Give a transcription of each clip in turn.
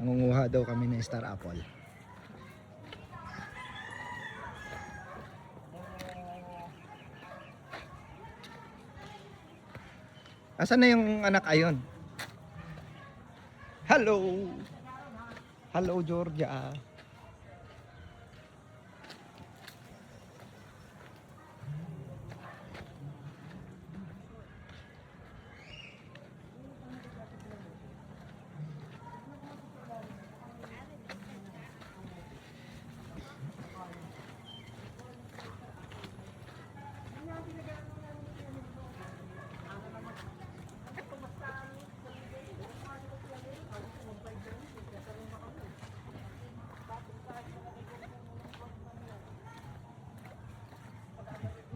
Mangunguha daw kami ng star apple. Asan na yung anak ayon? Hello! Hello, Georgia!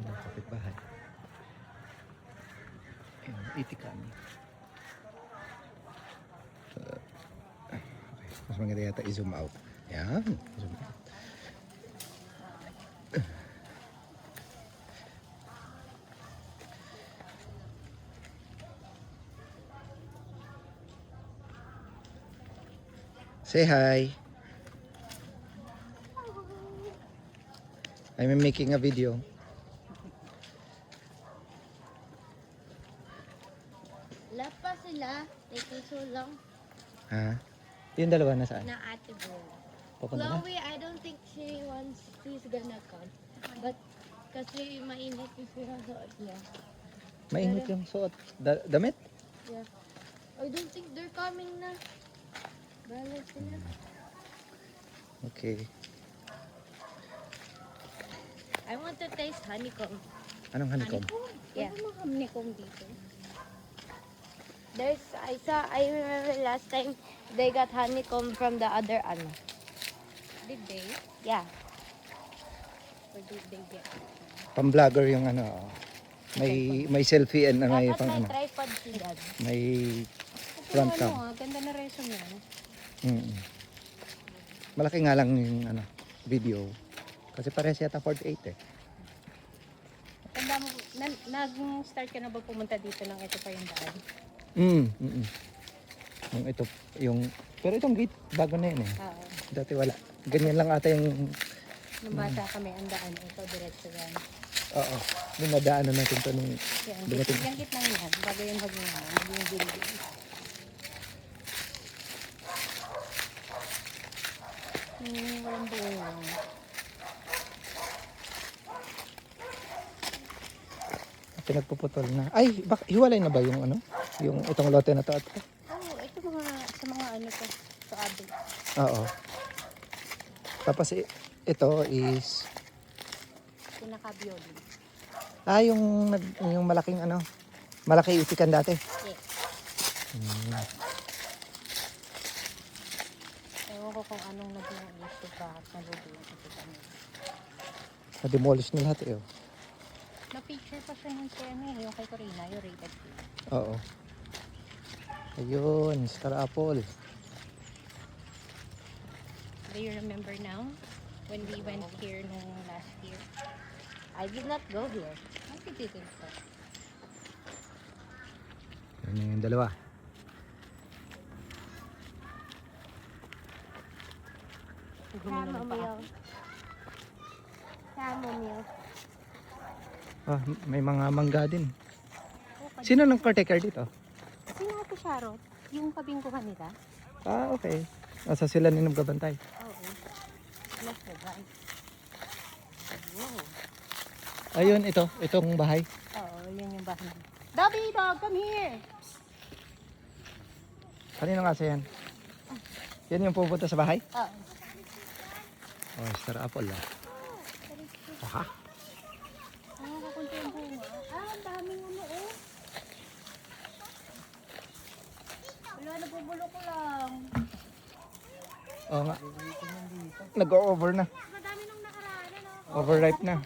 Kapitbahay. Ayun, itikan. Okay. Mas maganda yata i-zoom out. Yan. Zoom out. Say hi. I'm making a video. Love pa sila. Taking so long. Ha? Yung dalawa nasaan? Na ate girl. Pupunta na? Chloe, I don't think she's gonna come. But kasi mainit yung suot niya. Mainit yung suot. Damit? Yeah. I don't think they're coming na. Bahala sila. Okay. I want to taste honeycomb. Anong honeycomb? Yeah. Ano honeycomb dito? I remember last time they got honeycomb from the other ano. Did they? Yeah. Or did they get it? Pang-vlogger yung ano. May selfie and may Dapat pang may ano. tripod sila. May front cam. Ganda na resume yan. Malaki nga lang yung ano, video. Kasi parehas yata 48 eh. Tanda mo, nag-start ka na ba pumunta dito nang ito pa yung daan? Yung ito, pero itong gate, bago na yun eh. Oo. Dati wala. Ganyan lang ata yung, Nung bata kami, ang daan, ito diretso yan. oo. Dinadaanan natin to nung Yan, dumating. yung gitna yan, bago yung maging building. Walang buong. Pinagpuputol na. Ay, hiwalay na ba yung ano? Yung itong lote na to at to? Oo, ito sa mga ano to, sa adult. Oo. Tapos ito is Pinaka-violin. yung malaking ano, malaki itikan dati. Yes. Ewan ko kung anong naging issue bakit nalubi yung ito nila. Na-demolish na lahat eh. Oh. Na-picture pa siya ng Kemi, yung kay Corina, yung rated K. Oo. Ayun, star apple. Do you remember now? When we went here nung last year? I did not go here. I didn't go. Yan yung dalawa. Chamomile. Chamomile. Ah, may mga mangga din. Sino nang caretaker dito? Sino ito, Charot? Yung kabingkuhan nila? Ah, okay. Asa sila ni nagbabantay? Oo. Left the right. Wow. Ayun, itong bahay. Oo, yun yung bahay. Dobby, dog, come here! Kanino nga yan? Yan yung pupunta sa bahay? Oo. Oh, star apple ah. Aha. Nakakakunti yung bunga. Ang daming ano, oh. Wala, nabubulok ko lang. Oo nga. Nag-over na. Madami nung nakaraan, ano? Overripe na.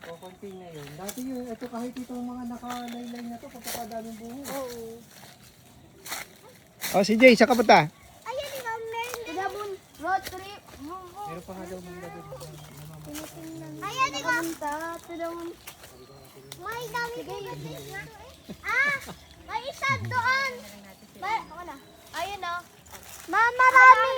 O, konti na yun. Dati yun, ito kahit itong mga nakalaylay na to, pagkakadaming bunga. Oo. Oh, si Jay, saan ka punta? Ayan, ikaw, Mary. Pinabun, road trip. Meron pa nga daw mga doon. Ayan, ikaw. Pinabun. May dami ko yun. Ah! May isa doon. Ako na. Ayun, oh. Ma, marami!